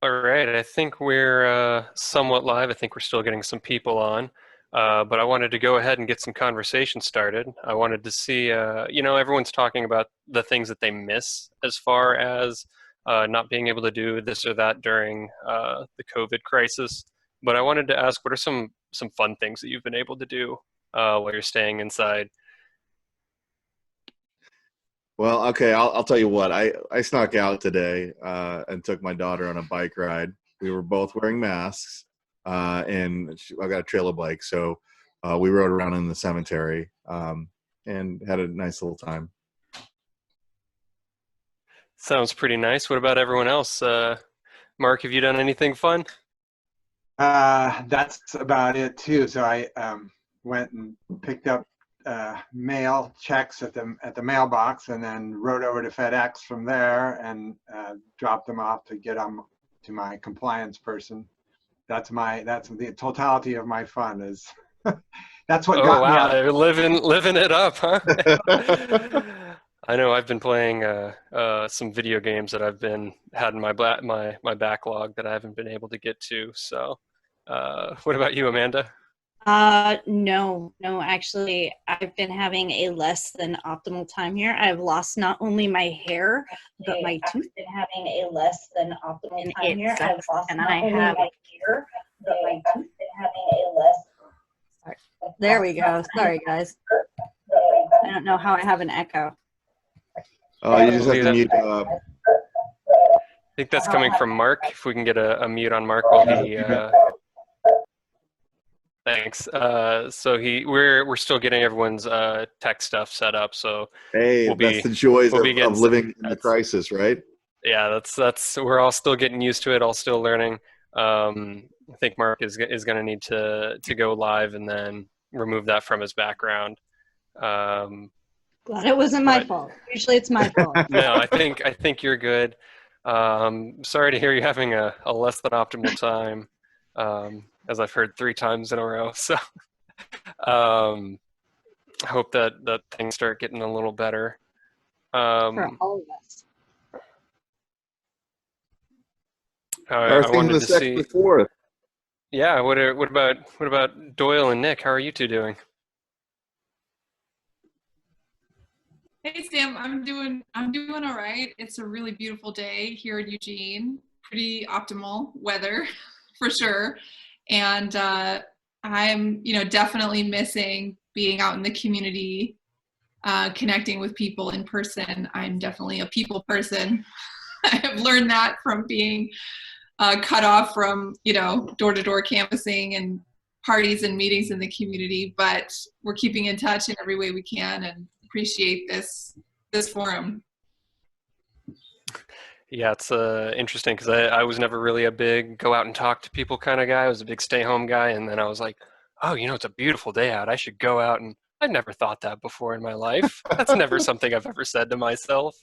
All right, I think we're somewhat live. I think we're still getting some people on, but I wanted to go ahead and get some conversation started. I wanted to see, everyone's talking about the things that they miss as far as not being able to do this or that during the COVID crisis. But I wanted to ask, what are some fun things that you've been able to do while you're staying inside? Well, okay, I'll tell you what. I snuck out today and took my daughter on a bike ride. We were both wearing masks, and I got a trailer bike, so we rode around in the cemetery and had a nice little time. Sounds pretty nice. What about everyone else? Mark, have you done anything fun? That's about it too. So I went and picked up mail checks at the mailbox, and then rode over to FedEx from there and dropped them off to get them to my compliance person. That's the totality of my fun is that's what Oh got me wow, out. they're living it up, huh? I know I've been playing some video games that I've been had in my backlog that I haven't been able to get to. So, what about you, Amanda? No, actually, I've been having a less than optimal time here. I've lost not only my hair, but my tooth. Been having a less than optimal And time it here. sucks, I've lost and not I only have. my hair, but my tooth. Been having a less. Sorry. There we go. Sorry, guys. I don't know how I have an echo. Oh, you just have to mute. I think that's coming from Mark. If we can get a mute on Mark while he. Thanks. So we're still getting everyone's tech stuff set up. So Hey, that's the joys of living in the crisis, right? Yeah, that's we're all still getting used to it, all still learning. I think Mark is going to need to go live and then remove that from his background. Glad it wasn't my fault. Usually it's my fault. No, I think you're good. Sorry to hear you're having a less than optimal time, as I've heard 3 times in a row. So I hope that things start getting a little better. For all of us. I wanted to see. Before. Yeah. What about Doyle and Nick? How are you two doing? Hey Sam, I'm doing all right. It's a really beautiful day here in Eugene. Pretty optimal weather for sure. And I'm, definitely missing being out in the community, connecting with people in person. I'm definitely a people person. I have learned that from being cut off from, door-to-door canvassing and parties and meetings in the community, but we're keeping in touch in every way we can and appreciate this forum. Yeah, it's interesting because I was never really a big go out and talk to people kind of guy. I was a big stay home guy, and then I was like, oh, it's a beautiful day out. I should go out, and I've never thought that before in my life. That's never something I've ever said to myself.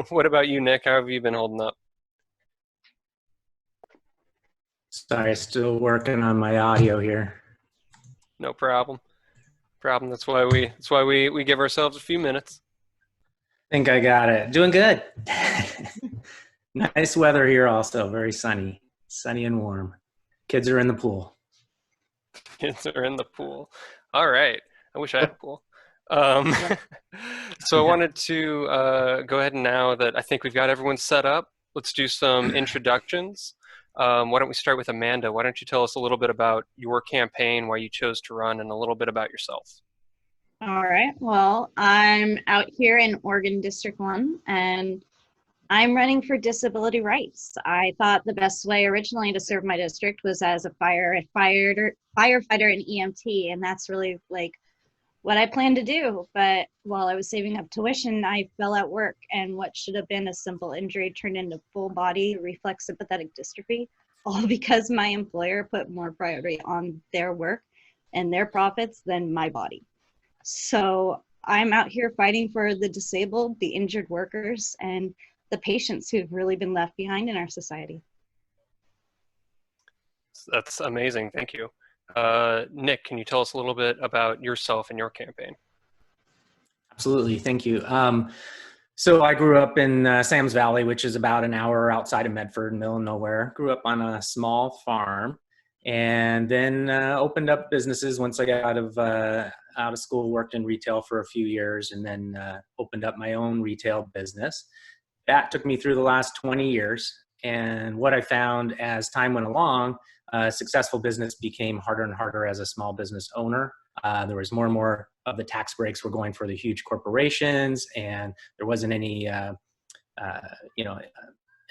What about you, Nick? How have you been holding up? Sorry, still working on my audio here. No problem. That's why we give ourselves a few minutes. Think I got it. Doing good. Nice weather here also. Very sunny and warm. Kids are in the pool. Kids are in the pool. All right. I wish I had a pool. So I wanted to go ahead and now that I think we've got everyone set up, let's do some introductions. Why don't we start with Amanda? Why don't you tell us a little bit about your campaign, why you chose to run, and a little bit about yourself? All right. Well, I'm out here in Oregon District 1, and I'm running for disability rights. I thought the best way originally to serve my district was as a firefighter and EMT, and that's really like what I planned to do. But while I was saving up tuition, I fell at work, and what should have been a simple injury turned into full body reflex sympathetic dystrophy, all because my employer put more priority on their work and their profits than my body. So I'm out here fighting for the disabled, the injured workers, and the patients who've really been left behind in our society. That's amazing. Thank you. Nick, can you tell us a little bit about yourself and your campaign? Absolutely. Thank you. So I grew up in Sam's Valley, which is about an hour outside of Medford, middle of nowhere. Grew up on a small farm, and then opened up businesses once I got out of school. Worked in retail for a few years, and then opened up my own retail business. That took me through the last 20 years. And what I found as time went along, successful business became harder and harder as a small business owner. There was more and more of the tax breaks were going for the huge corporations, and there wasn't any,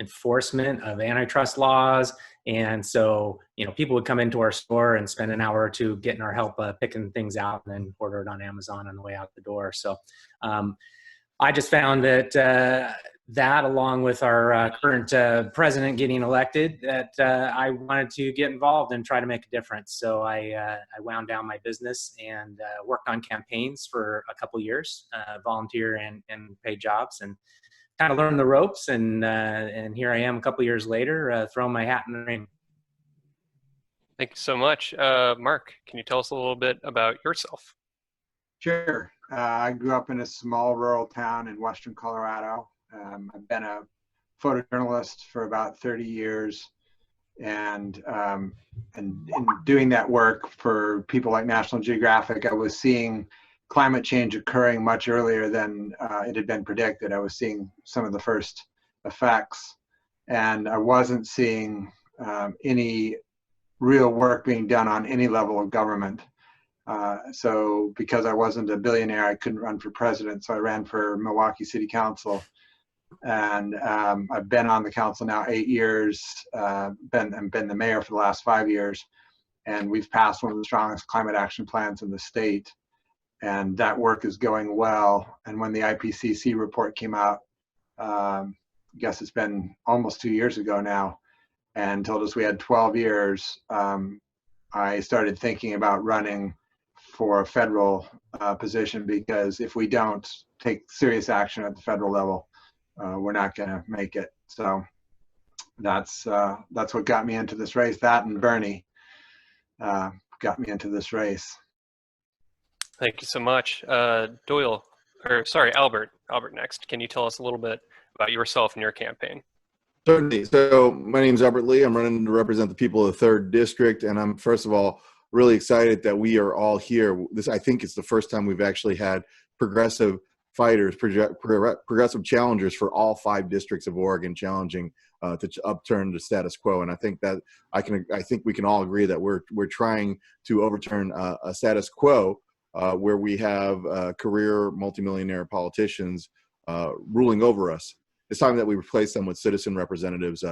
enforcement of antitrust laws. And so, people would come into our store and spend an hour or two getting our help picking things out, and then order it on Amazon on the way out the door. So I just found that that, along with our current president getting elected, that I wanted to get involved and try to make a difference. So I wound down my business and worked on campaigns for a couple years, volunteer and paid jobs, and kind of learned the ropes. And here I am a couple years later, throwing my hat in the ring. Thank you so much. Mark, can you tell us a little bit about yourself? Sure. I grew up in a small rural town in western Colorado. I've been a photojournalist for about 30 years, and in doing that work for people like National Geographic, I was seeing climate change occurring much earlier than it had been predicted. I was seeing some of the first effects, and I wasn't seeing any real work being done on any level of government. So because I wasn't a billionaire, I couldn't run for president. So I ran for Milwaukee City Council, and I've been on the council now 8 years. Been the mayor for the last 5 years, and we've passed one of the strongest climate action plans in the state, and that work is going well. And when the IPCC report came out, I guess it's been almost 2 years ago now, and told us we had 12 years, I started thinking about running for a federal position, because if we don't take serious action at the federal level, we're not going to make it. So that's what got me into this race. That and Bernie got me into this race. Thank you so much. Albert next. Can you tell us a little bit about yourself and your campaign? Certainly. So my name is Albert Lee. I'm running to represent the people of the 3rd District, and I'm, first of all, really excited that we are all here. I think it's the first time we've actually had progressive fighters, progressive challengers for all 5 districts of Oregon challenging to upturn the status quo. And I think that I think we can all agree that we're trying to overturn a status quo where we have career multimillionaire politicians ruling over us. It's time that we replace them with citizen representatives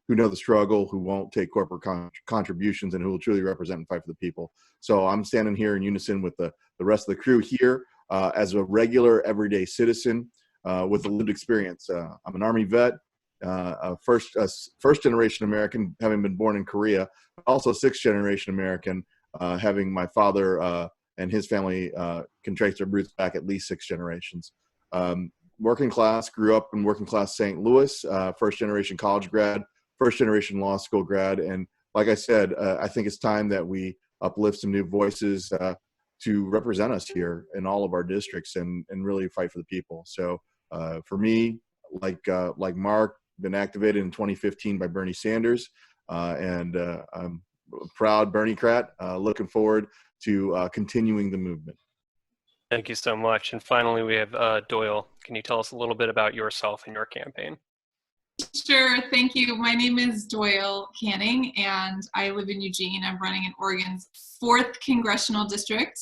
who know the struggle, who won't take corporate contributions, and who will truly represent and fight for the people. So I'm standing here in unison with the rest of the crew here as a regular, everyday citizen with a lived experience. I'm an Army vet, a first-generation American, having been born in Korea, also 6th-generation American, having my father and his family can trace their roots back at least 6 generations. Working class, grew up in working class St. Louis, 1st-generation college grad, 1st-generation law school grad. And like I said, I think it's time that we uplift some new voices to represent us here in all of our districts and really fight for the people. So for me, like Mark, been activated in 2015 by Bernie Sanders, and I'm a proud Berniecrat, looking forward to continuing the movement. Thank you so much. And finally, we have Doyle. Can you tell us a little bit about yourself and your campaign? Sure, thank you. My name is Doyle Canning, and I live in Eugene. I'm running in Oregon's 4th congressional district,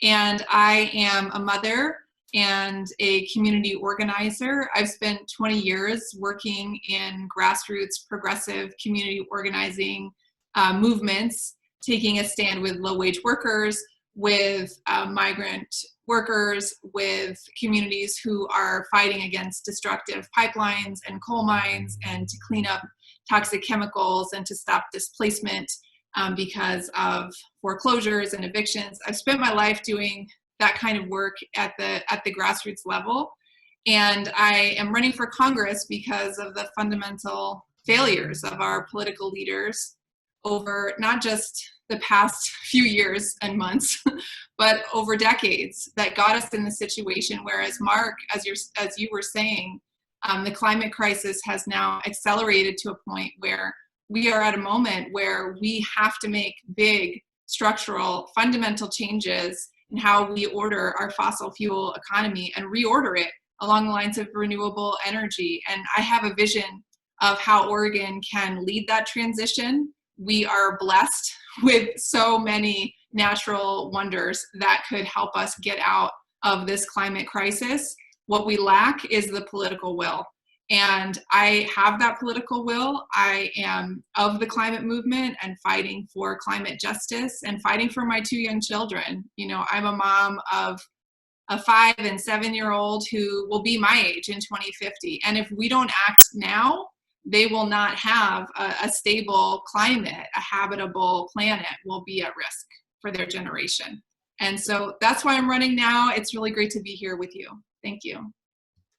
and I am a mother and a community organizer. I've spent 20 years working in grassroots progressive community organizing movements, taking a stand with low-wage workers, with migrant workers, with communities who are fighting against destructive pipelines and coal mines, and to clean up toxic chemicals and to stop displacement because of foreclosures and evictions. I've spent my life doing that kind of work at the grassroots level, and I am running for Congress because of the fundamental failures of our political leaders over not just the past few years and months, but over decades that got us in the situation. Whereas Mark, as you were saying, the climate crisis has now accelerated to a point where we are at a moment where we have to make big structural fundamental changes in how we order our fossil fuel economy and reorder it along the lines of renewable energy. And I have a vision of how Oregon can lead that transition. We are blessed with so many natural wonders that could help us get out of this climate crisis. What we lack is the political will. And I have that political will. I am of the climate movement and fighting for climate justice and fighting for my 2 young children. You know, I'm a mom of a 5 and 7-year-old who will be my age in 2050. And if we don't act now, they will not have a stable climate. A habitable planet will be at risk for their generation. And so that's why I'm running now. It's really great to be here with you. Thank you.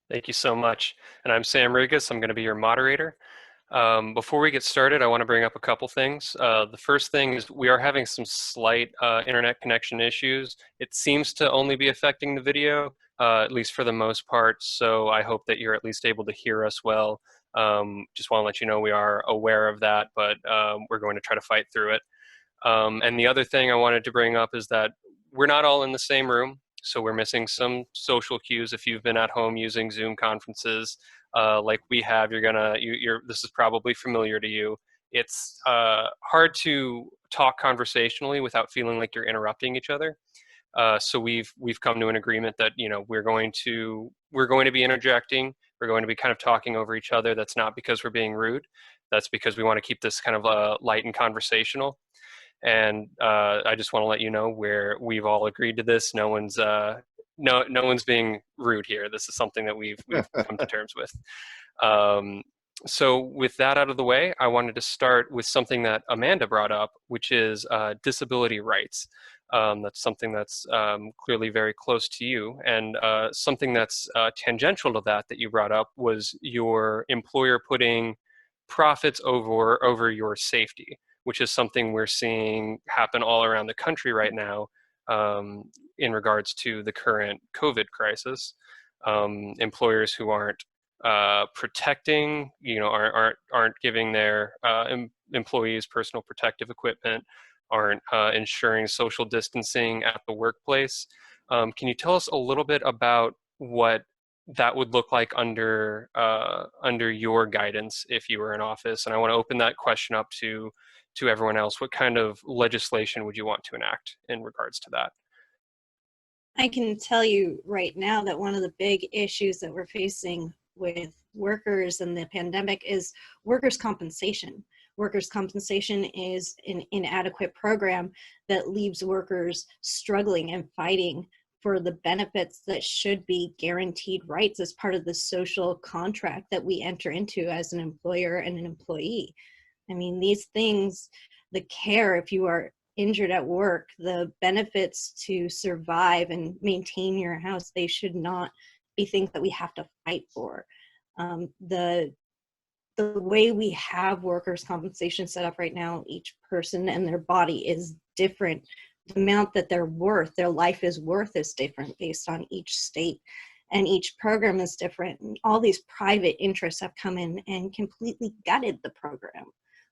Thank you so much. And I'm Sam Rigas. I'm going to be your moderator. Before we get started, I want to bring up a couple things. The first thing is we are having some slight internet connection issues. It seems to only be affecting the video, at least for the most part. So I hope that you're at least able to hear us well. Just want to let you know we are aware of that, but we're going to try to fight through it. And the other thing I wanted to bring up is that we're not all in the same room. So we're missing some social cues. If you've been at home using Zoom conferences like we have, this is probably familiar to you. It's hard to talk conversationally without feeling like you're interrupting each other. So we've come to an agreement that, you know, we're going to be interjecting. We're going to be kind of talking over each other. That's not because we're being rude. That's because we want to keep this kind of light and conversational. And I just want to let you know where we've all agreed to this. No one's being rude here. This is something that we've come to terms with. So with that out of the way, I wanted to start with something that Amanda brought up, which is disability rights. That's something that's clearly very close to you, and something that's tangential to that you brought up was your employer putting profits over your safety, which is something we're seeing happen all around the country right now in regards to the current COVID crisis. Employers who aren't protecting, you know, aren't giving their employees personal protective equipment, aren't ensuring social distancing at the workplace. Can you tell us a little bit about what that would look like under your guidance if you were in office? And I want to open that question up to everyone else. What kind of legislation would you want to enact in regards to that? I can tell you right now that one of the big issues that we're facing with workers and the pandemic is workers' compensation. Workers' compensation is an inadequate program that leaves workers struggling and fighting for the benefits that should be guaranteed rights as part of the social contract that we enter into as an employer and an employee. I mean, these things, the care if you are injured at work, the benefits to survive and maintain your house, they should not be things that we have to fight for. The way we have workers' compensation set up right now, each person and their body is different. The amount that they're worth, their life is worth, is different based on each state, and each program is different. And all these private interests have come in and completely gutted the program.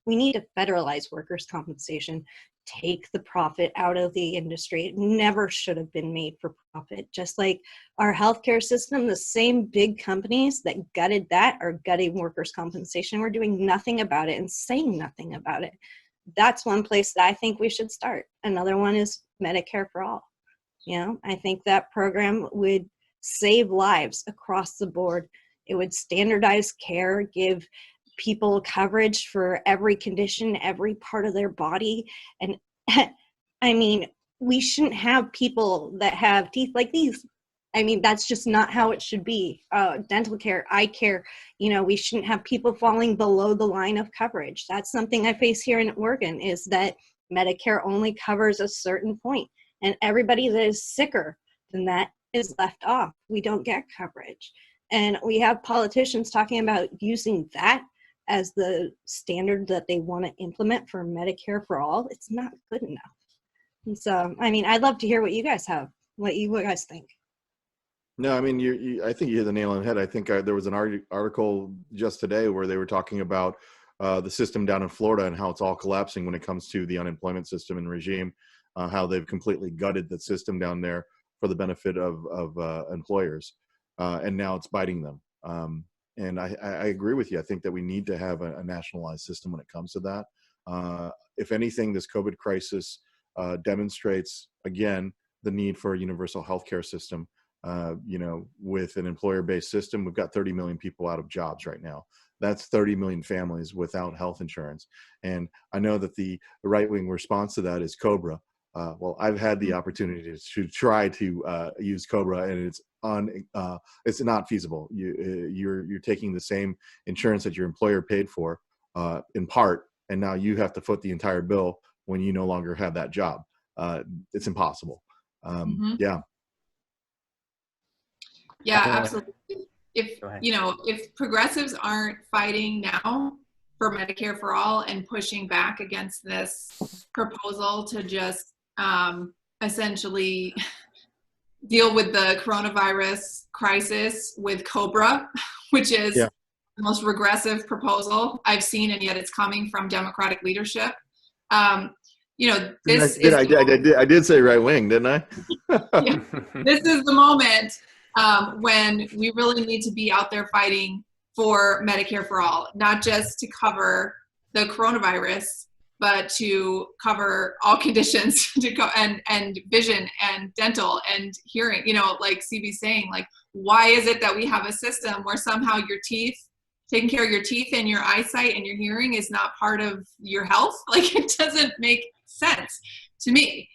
We need to federalize workers' compensation, take the profit out of the industry. It never should have been made for profit. Just like our healthcare system, the same big companies that gutted that are gutting workers' compensation. We're doing nothing about it and saying nothing about it. That's one place that I think we should start. Another one is Medicare for all. You know, I think that program would save lives across the board. It would standardize care, give people coverage for every condition, every part of their body. And I mean, we shouldn't have people that have teeth like these. I mean, that's just not how it should be. Dental care, eye care, you know, we shouldn't have people falling below the line of coverage. That's something I face here in Oregon, is that Medicare only covers a certain point, and everybody that is sicker than that is left off. We don't get coverage. And we have politicians talking about using that as the standard that they want to implement for Medicare for all, it's not good enough. And so, I mean, I'd love to hear what you guys have, what you guys think. No, I mean, I think you hit the nail on the head. I think there was an article just today where they were talking about the system down in Florida and how it's all collapsing when it comes to the unemployment system and regime, how they've completely gutted the system down there for the benefit of employers, and now it's biting them. And I agree with you. I think that we need to have a nationalized system when it comes to that. If anything, this COVID crisis demonstrates, again, the need for a universal healthcare system. With an employer-based system, we've got 30 million people out of jobs right now. That's 30 million families without health insurance. And I know that the right-wing response to that is COBRA. Well, I've had the opportunity to try to use COBRA, and it's not feasible. You're taking the same insurance that your employer paid for, in part, and now you have to foot the entire bill when you no longer have that job. It's impossible. Yeah. Yeah, absolutely. If progressives aren't fighting now for Medicare for all and pushing back against this proposal to just essentially deal with the coronavirus crisis with COBRA, which is the most regressive proposal I've seen, and yet it's coming from Democratic leadership. I did say right wing, didn't I? Yeah. This is the moment when we really need to be out there fighting for Medicare for all, not just to cover the coronavirus, but to cover all conditions and vision and dental and hearing, like Siebe's saying, like, why is it that we have a system where somehow your teeth, taking care of your teeth and your eyesight and your hearing is not part of your health? Like, it doesn't make sense to me.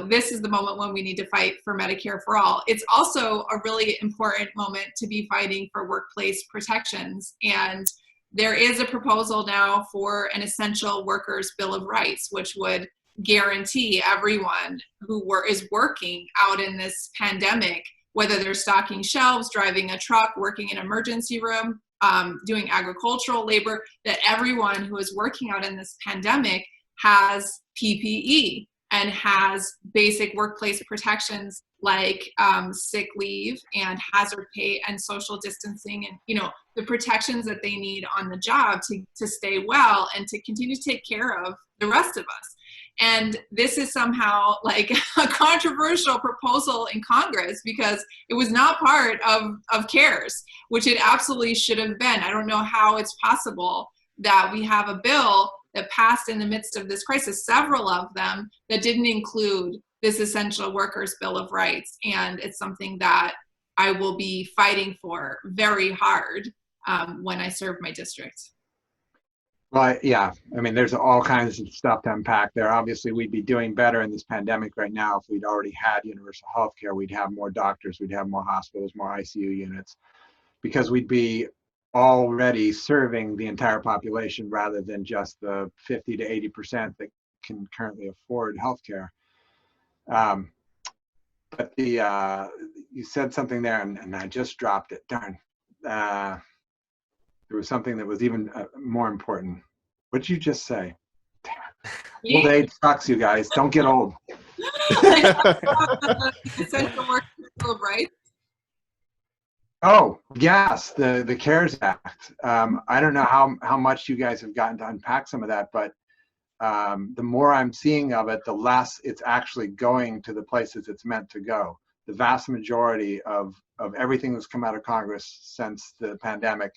This is the moment when we need to fight for Medicare for all. It's also a really important moment to be fighting for workplace protections. And there is a proposal now for an essential workers' bill of rights, which would guarantee everyone who is working out in this pandemic, whether they're stocking shelves, driving a truck, working in an emergency room, doing agricultural labor, that everyone who is working out in this pandemic has PPE and has basic workplace protections like sick leave and hazard pay and social distancing, and the protections that they need on the job to stay well and to continue to take care of the rest of us. And this is somehow like a controversial proposal in Congress because it was not part of CARES, which it absolutely should have been. I don't know how it's possible that we have a bill that passed in the midst of this crisis, several of them, that didn't include this essential workers' bill of rights. And it's something that I will be fighting for very hard when I serve my district. Well, yeah, I mean, there's all kinds of stuff to unpack there. Obviously, we'd be doing better in this pandemic right now if we'd already had universal health care. We'd have more doctors, we'd have more hospitals, more ICU units, because we'd be already serving the entire population rather than just the 50 to 80% that can currently afford healthcare. But you said something there, and I just dropped it. Darn. There was something that was even more important. What did you just say? Old age sucks, you guys. Don't get old. Essential workers' bill of rights. Oh, yes, the CARES Act. I don't know how much you guys have gotten to unpack some of that, but the more I'm seeing of it, the less it's actually going to the places it's meant to go. The vast majority of everything that's come out of Congress since the pandemic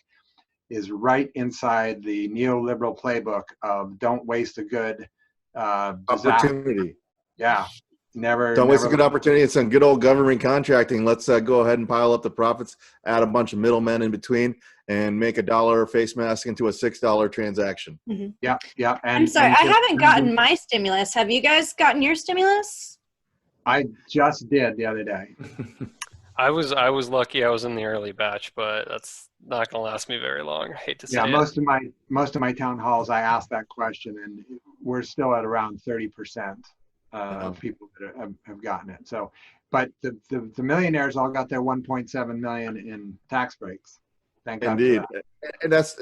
is right inside the neoliberal playbook of don't waste a good opportunity. Yeah. Don't waste a good opportunity. It's some good old government contracting. Let's go ahead and pile up the profits, add a bunch of middlemen in between, and make $1 face mask into a $6 transaction. Mm-hmm. Yeah, yeah. I'm sorry, I haven't gotten my stimulus. Have you guys gotten your stimulus? I just did the other day. I was lucky. I was in the early batch, but that's not going to last me very long. I hate to say it. Most of my town halls, I asked that question, and we're still at around 30%. Of people that have gotten it. So, but the millionaires all got their 1.7 million in tax breaks. Thank God for Indeed. that. And that's,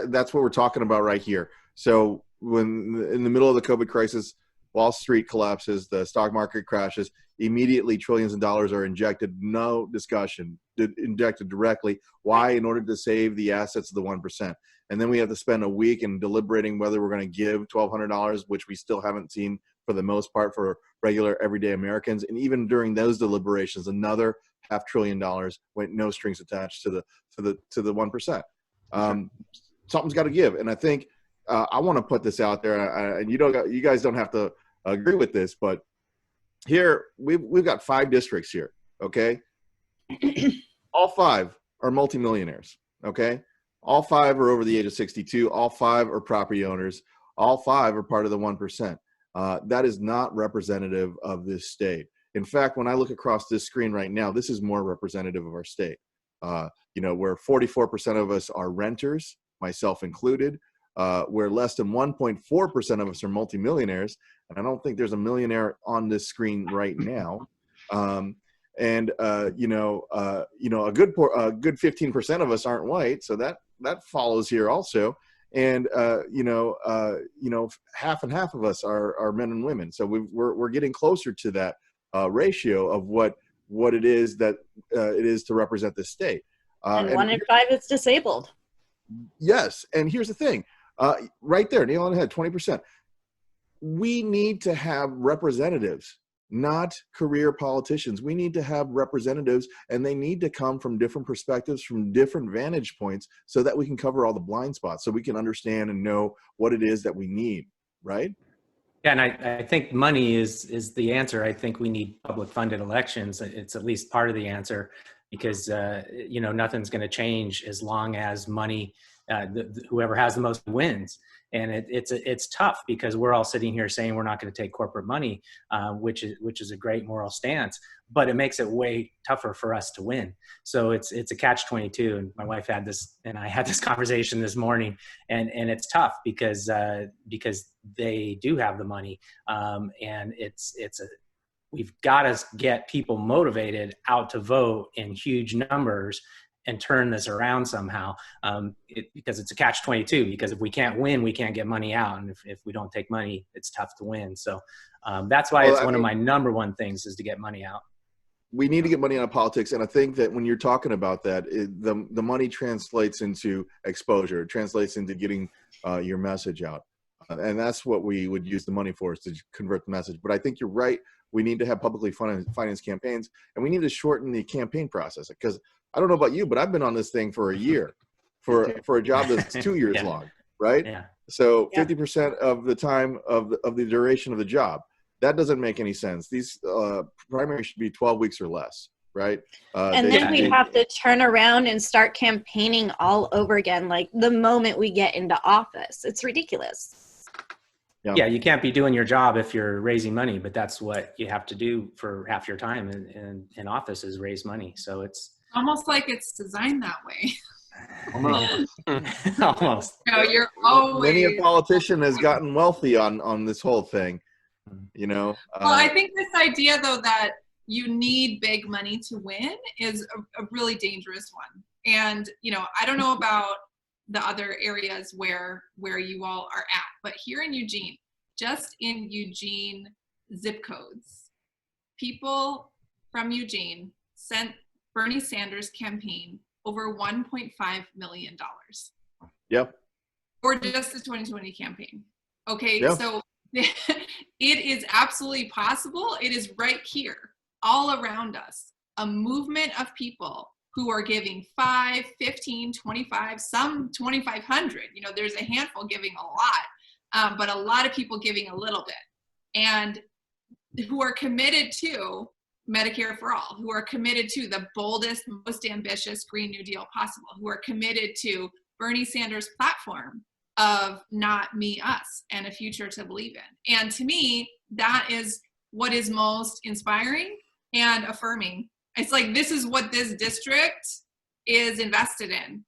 that's what we're talking about right here. So when in the middle of the COVID crisis, Wall Street collapses, the stock market crashes, immediately trillions of dollars are injected, no discussion, injected directly. Why? In order to save the assets of the 1%. And then we have to spend a week in deliberating whether we're going to give $1,200, which we still haven't seen for the most part for regular everyday Americans. And even during those deliberations, another $500 billion went no strings attached to the 1%. Something's got to give. And I think I want to put this out there, and you guys don't have to agree with this, but here we've got 5 districts here. Okay, all 5 are multimillionaires. Okay, all 5 are over the age of 62. All 5 are property owners. All 5 are part of the 1%. That is not representative of this state. In fact, when I look across this screen right now, this is more representative of our state. Where 44% of us are renters, myself included, where less than 1.4% of us are multimillionaires, and I don't think there's a millionaire on this screen right now. A good 15% of us aren't white, so that follows here also. And half and half of us are men and women. So we're getting closer to that ratio of what it is that it is to represent the state. And 1 in 5 is disabled. Yes, and here's the thing, right there, nail on the head, 20%. We need to have representatives, not career politicians. We need to have representatives, and they need to come from different perspectives, from different vantage points, so that we can cover all the blind spots, so we can understand and know what it is that we need, right? Yeah, and I think money is the answer. I think we need public funded elections. It's at least part of the answer, because nothing's going to change as long as money, whoever has the most wins. And it's tough, because we're all sitting here saying we're not going to take corporate money, which is a great moral stance, but it makes it way tougher for us to win. So it's a catch-22. And my wife had this, and I had this conversation this morning, and it's tough because they do have the money, and we've got to get people motivated out to vote in huge numbers and turn this around somehow, because it's a catch-22, because if we can't win, we can't get money out. And if we don't take money, it's tough to win. So that's why it's one of my number one things is to get money out. We need to get money out of politics. And I think that when you're talking about that, the money translates into exposure. It translates into getting your message out. And that's what we would use the money for, is to convert the message. But I think you're right. We need to have publicly financed campaigns, and we need to shorten the campaign process, because I don't know about you, but I've been on this thing for a year, for a job that's 2 years long, right? Yeah. So 50% of the time of the duration of the job. That doesn't make any sense. These primaries should be 12 weeks or less, right? And then we have to turn around and start campaigning all over again, like the moment we get into office. It's ridiculous. Yeah, you can't be doing your job if you're raising money, but that's what you have to do for half your time in office, is raise money. So it's almost like it's designed that way. Almost. No, you're always. Many a politician has gotten wealthy on this whole thing, Well, I think this idea, though, that you need big money to win is a really dangerous one. And I don't know about the other areas where you all are at, but here in Eugene, just in Eugene zip codes, people from Eugene sent Bernie Sanders' campaign over $1.5 million. Yep. Or just the 2020 campaign. Okay, yep. So it is absolutely possible. It is right here, all around us, a movement of people who are giving 5, 15, 25, some 2,500. There's a handful giving a lot, but a lot of people giving a little bit, and who are committed to Medicare for all, who are committed to the boldest, most ambitious Green New Deal possible, who are committed to Bernie Sanders' platform of not me, us, and a future to believe in. And to me, that is what is most inspiring and affirming. It's like, this is what this district is invested in.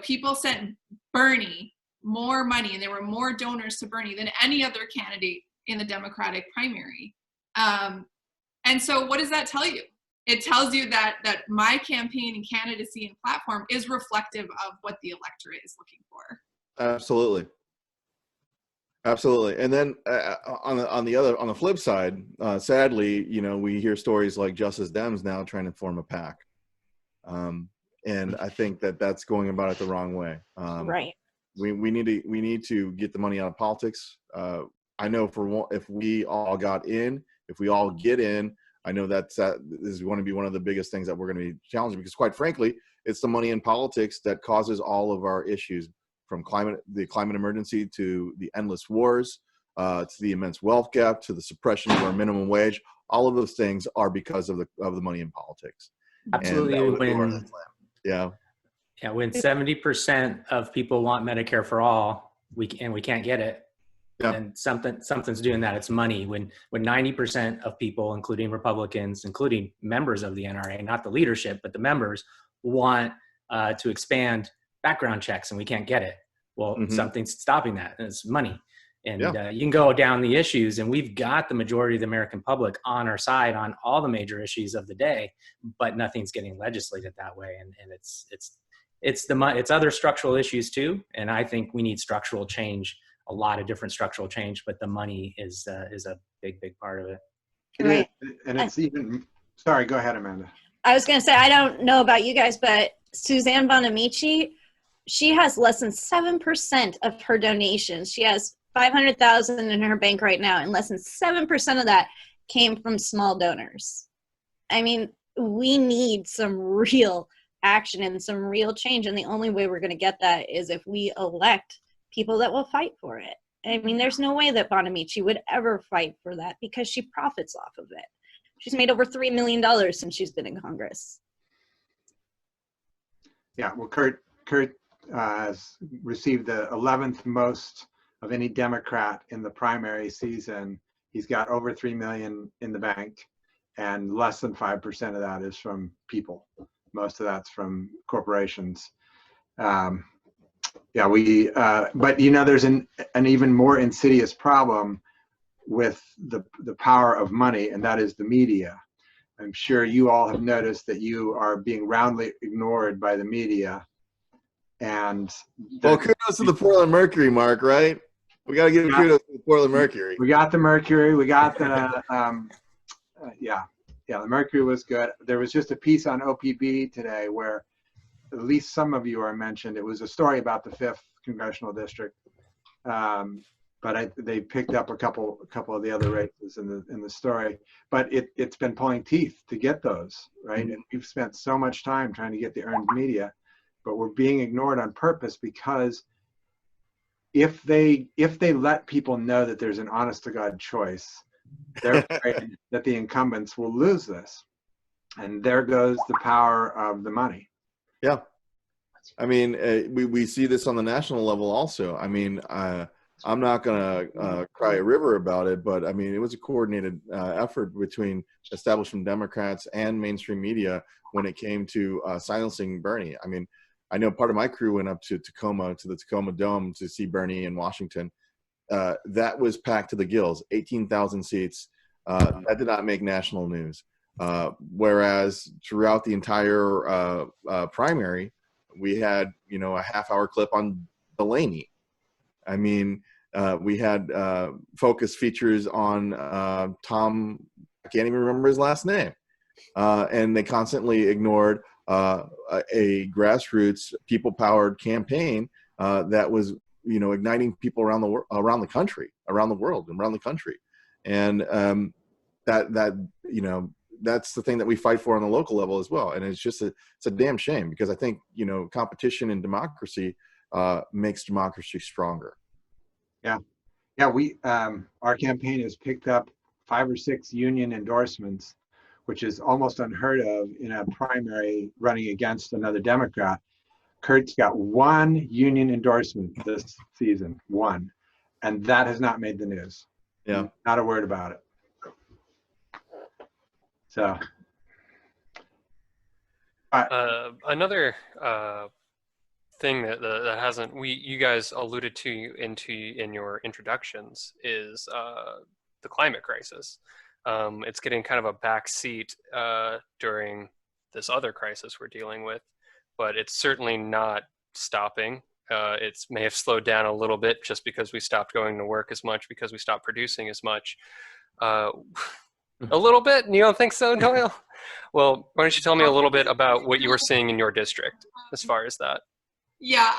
People sent Bernie more money, and there were more donors to Bernie than any other candidate in the Democratic primary. And so what does that tell you? it tells you that my campaign and candidacy and platform is reflective of what the electorate is looking for. Absolutely. Absolutely. And then on the flip side, sadly, you know, we hear stories like Justice Dems now trying to form a PAC. And I think that that's going about it the wrong way. Right. We need to get the money out of politics. I know if we all get in, I know that is going to be one of the biggest things that we're going to be challenging, because quite frankly, it's the money in politics that causes all of our issues, from the climate emergency to the endless wars, to the immense wealth gap, to the suppression of our minimum wage. All of those things are because of the money in politics. Absolutely. Yeah. Yeah, when 70% of people want Medicare for all, we can't get it, Yeah. and something's doing that. It's money. When 90% of people, including Republicans, including members of the NRA, not the leadership, but the members, want to expand background checks, and we can't get it. Well, something's stopping that, and it's money. And you can go down the issues, and we've got the majority of the American public on our side on all the major issues of the day, but nothing's getting legislated that way. And it's other structural issues too. And I think we need structural change, a lot of different structural change, but the money is a big part of it. Right. And it's even, sorry, go ahead, Amanda. I was going to say, I don't know about you guys, but Suzanne Bonamici, she has less than 7% of her donations. She has $500,000 in her bank right now, and less than 7% of that came from small donors. I mean, we need some real action and some real change, and the only way we're going to get that is if we elect people that will fight for it. I mean, there's no way that Bonamici would ever fight for that, because she profits off of it. She's made over $3 million since she's been in Congress. Yeah, well, Kurt has received the 11th most of any Democrat in the primary season. He's got over 3 million in the bank, and less than 5% of that is from people. Most of that's from corporations. But you know, there's an even more insidious problem with the power of money, and that is the media. I'm sure you all have noticed that you are being roundly ignored by the media. And well, kudos to the Portland Mercury, Mark, right? We got to give kudos to the Portland Mercury. We got the Mercury. We got the, the Mercury was good. There was just a piece on OPB today where at least some of you are mentioned. It was a story about the 5th Congressional District. But they picked up a couple of the other races in the story. But it's been pulling teeth to get those, right? And we've spent so much time trying to get the earned media, but we're being ignored on purpose, because if they let people know that there's an honest to God choice, they're afraid that the incumbents will lose this. And there goes the power of the money. Yeah. I mean, we see this on the national level also. I mean, I'm not going to cry a river about it, but I mean, it was a coordinated effort between establishment Democrats and mainstream media when it came to silencing Bernie. I mean, I know part of my crew went up to Tacoma, to the Tacoma Dome, to see Bernie in Washington. That was packed to the gills, 18,000 seats. That did not make national news. Whereas throughout the entire primary, we had, you know, a half-hour clip on Delaney. I mean, we had focus features on Tom, I can't even remember his last name. And they constantly ignored a grassroots, people-powered campaign that was, you know, igniting people around the world, around the country. And that you know, that's the thing that we fight for on the local level as well. And it's a damn shame, because I think, you know, competition in democracy makes democracy stronger. Yeah. We our campaign has picked up 5 or 6 union endorsements, which is almost unheard of in a primary running against another Democrat. Kurt's got 1 union endorsement this season, 1, and that has not made the news. Yeah, not a word about it. So another thing that hasn't, you guys alluded to in your introductions is the climate crisis. It's getting kind of a back seat during this other crisis we're dealing with, but it's certainly not stopping. It may have slowed down a little bit just because we stopped going to work as much, because we stopped producing as much. A little bit? You don't think so, Doyle? Well, why don't you tell me a little bit about what you were seeing in your district as far as that? Yeah,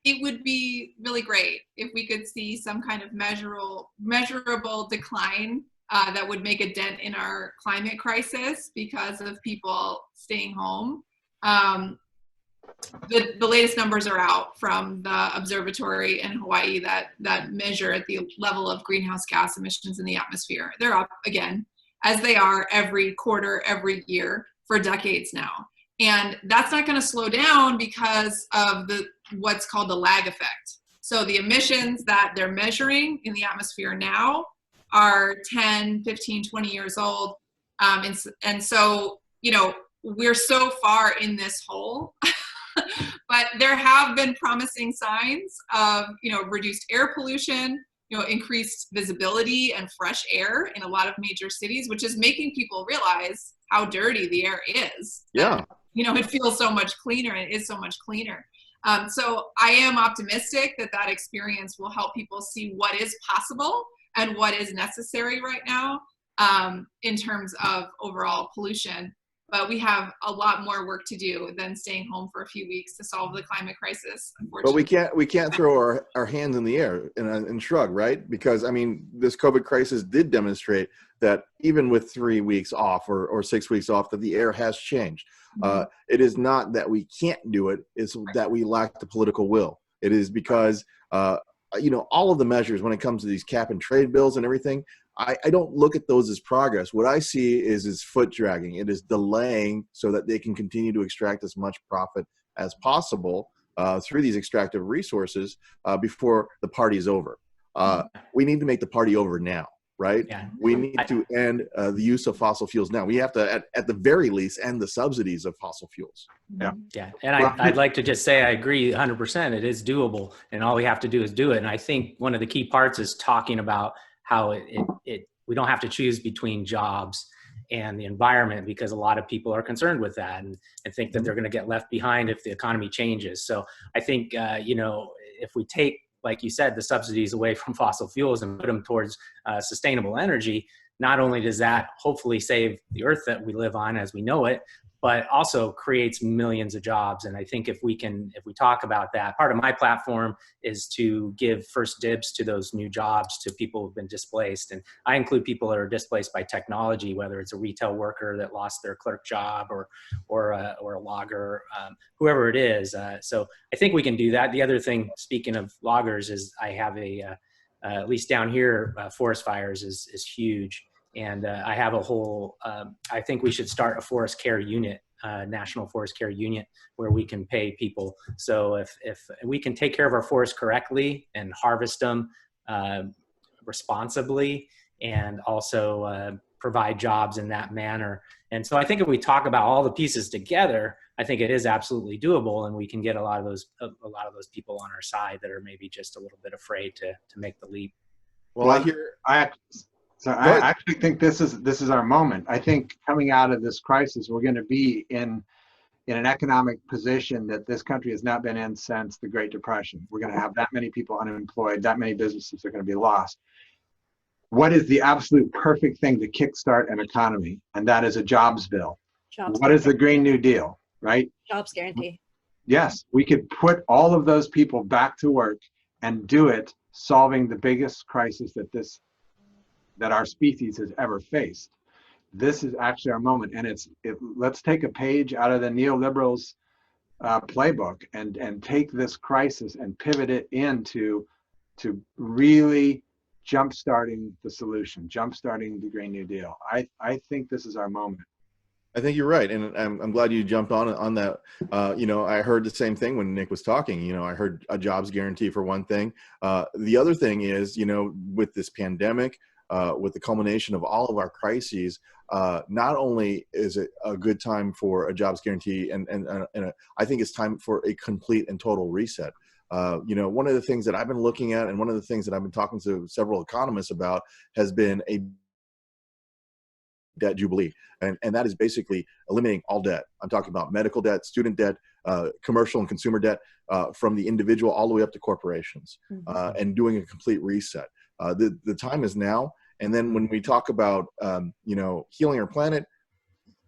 it would be really great if we could see some kind of measurable decline that would make a dent in our climate crisis because of people staying home. The latest numbers are out from the observatory in Hawaii that measure at the level of greenhouse gas emissions in the atmosphere. They're up again, as they are every quarter, every year for decades now. And that's not going to slow down because of what's called the lag effect. So the emissions that they're measuring in the atmosphere now are 10, 15, 20 years old. And so, we're so far in this hole, but there have been promising signs of, reduced air pollution, increased visibility and fresh air in a lot of major cities, which is making people realize how dirty the air is. Yeah. It feels so much cleaner, and it is so much cleaner. So I am optimistic that experience will help people see what is possible and what is necessary right now in terms of overall pollution. But we have a lot more work to do than staying home for a few weeks to solve the climate crisis, unfortunately. But we can't throw our hands in the air and shrug, right? Because, this COVID crisis did demonstrate that even with 3 weeks off or 6 weeks off, that the air has changed. It is not that we can't do it, it's that we lack the political will. It is because, all of the measures when it comes to these cap and trade bills and everything, I don't look at those as progress. What I see is foot dragging. It is delaying so that they can continue to extract as much profit as possible through these extractive resources before the party is over. We need to make the party over now, right? Yeah. We need to end the use of fossil fuels now. We have to, at the very least, end the subsidies of fossil fuels. Yeah. Yeah. And I'd like to just say I agree 100%. It is doable, and all we have to do is do it. And I think one of the key parts is talking about how we don't have to choose between jobs and the environment, because a lot of people are concerned with that and think that they're going to get left behind if the economy changes. So I think, if we take, like you said, the subsidies away from fossil fuels and put them towards sustainable energy, not only does that hopefully save the earth that we live on as we know it, but also creates millions of jobs. And I think if we talk about that, part of my platform is to give first dibs to those new jobs to people who've been displaced. And I include people that are displaced by technology, whether it's a retail worker that lost their clerk job or a logger, whoever it is. So I think we can do that. The other thing, speaking of loggers, is I have at least down here, forest fires is huge. And I have a whole, I think we should start a forest care unit, national forest care unit, where we can pay people. So if we can take care of our forests correctly and harvest them responsibly, and also provide jobs in that manner. And so I think if we talk about all the pieces together, I think it is absolutely doable, and we can get a lot of those people on our side that are maybe just a little bit afraid to make the leap. Well, I actually think this is our moment. I think coming out of this crisis, we're going to be in an economic position that this country has not been in since the Great Depression. We're going to have that many people unemployed, that many businesses are going to be lost. What is the absolute perfect thing to kickstart an economy? And that is a jobs bill. What is the Green New Deal, right? Jobs guarantee. Yes, we could put all of those people back to work and do it, solving the biggest crisis that our species has ever faced. This is actually our moment, and let's take a page out of the neoliberals' playbook and take this crisis and pivot it into really jump-starting the solution, jump-starting the Green New Deal. I think this is our moment. I think you're right, and I'm glad you jumped on that. I heard the same thing when Nick was talking. I heard a jobs guarantee for one thing. The other thing is, with this pandemic, with the culmination of all of our crises, not only is it a good time for a jobs guarantee, and I think it's time for a complete and total reset. One of the things that I've been looking at, and one of the things that I've been talking to several economists about, has been a debt jubilee, and that is basically eliminating all debt. I'm talking about medical debt, student debt, commercial and consumer debt, from the individual all the way up to corporations, and doing a complete reset. The time is now. And then when we talk about healing our planet,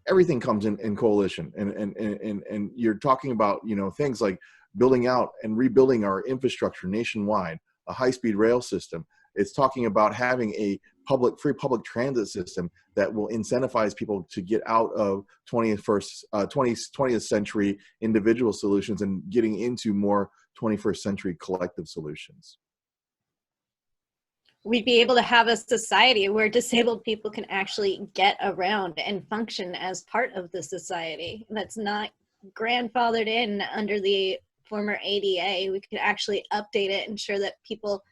everything comes in coalition, and you're talking about things like building out and rebuilding our infrastructure nationwide, a high-speed rail system. It's talking about having a free public transit system that will incentivize people to get out of 20th century individual solutions and getting into more 21st century collective solutions. We'd be able to have a society where disabled people can actually get around and function as part of the society. That's not grandfathered in under the former ADA. We could actually update it, ensure that people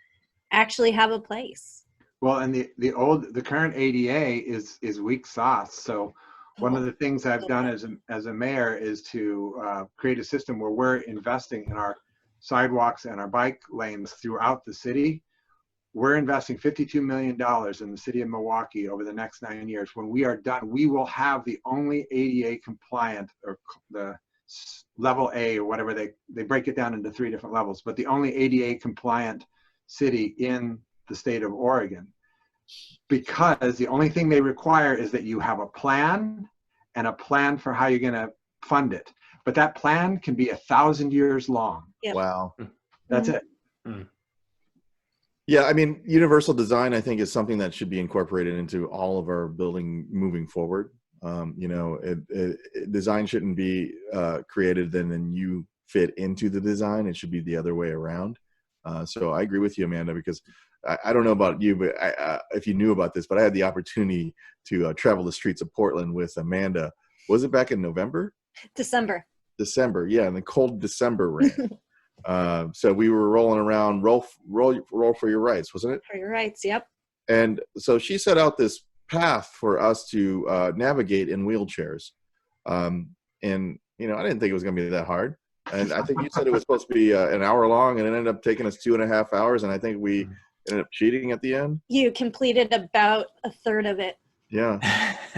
actually have a place. Well, and the current ADA is weak sauce. So one of the things I've done as a mayor is to create a system where we're investing in our sidewalks and our bike lanes throughout the city. We're investing $52 million in the city of Milwaukee over the next 9 years. When we are done, we will have the only ADA compliant, or the level A, or whatever, they break it down into 3 different levels, but the only ADA compliant city in the state of Oregon, because the only thing they require is that you have a plan, and a plan for how you're going to fund it. But that plan can be 1,000 years long. Yep. Wow. That's it. Yeah, I mean, universal design, I think, is something that should be incorporated into all of our building moving forward. Design shouldn't be created and then you fit into the design. It should be the other way around. So I agree with you, Amanda, because I don't know about you, but if you knew about this, but I had the opportunity to travel the streets of Portland with Amanda. Was it back in November? December, yeah, in the cold December rain. So we were rolling around, roll for your rights, wasn't it? For your rights, yep. And so she set out this path for us to navigate in wheelchairs. And, I didn't think it was going to be that hard. And I think you said it was supposed to be an hour long, and it ended up taking us 2.5 hours. And I think we ended up cheating at the end. You completed about a third of it. Yeah.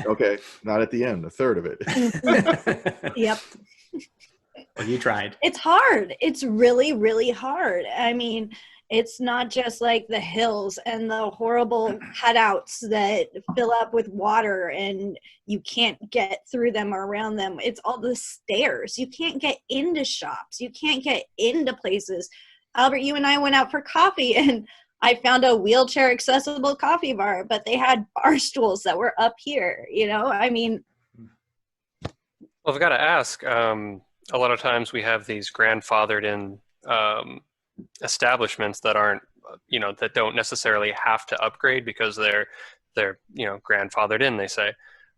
Okay. Not at the end, a third of it. Yep. Well, you tried. It's hard. It's really, really hard. I mean, it's not just like the hills and the horrible cutouts that fill up with water and you can't get through them or around them. It's all the stairs. You can't get into shops. You can't get into places. Albert, you and I went out for coffee, and I found a wheelchair accessible coffee bar, but they had bar stools that were up here, I mean. Well, I've got to ask, a lot of times we have these grandfathered in establishments that aren't, that don't necessarily have to upgrade because they're grandfathered in, they say.